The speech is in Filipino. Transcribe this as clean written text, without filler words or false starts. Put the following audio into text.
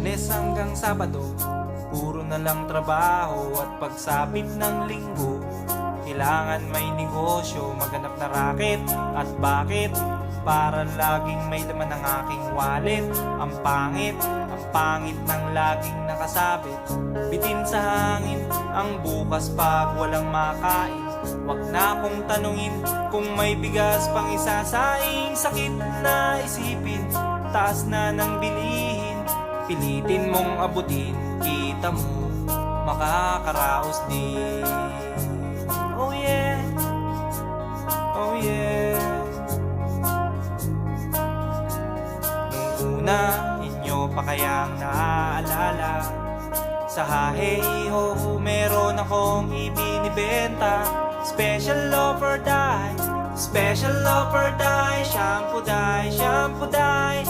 Lunes hanggang Sabado, puro na lang trabaho. At pagsapit ng Linggo, kailangan may negosyo, maghanap na raket. At bakit? Para laging may laman ng aking wallet. Ang pangit ng laging nakasabit. Bitin sa hangin ang bukas pag walang makain. Wag na akong tanungin kung may bigas pang isasaing. Sakit na isipin, taas na ng bilihin. Pilitin mong abutin, kita mo makakaraos din. Oh yeah, oh yeah. Nung una, inyo pa kayang naaalala, sa Haheho meron akong ibinibenta. Special offer die, special offer die. Shampoo die, shampoo die.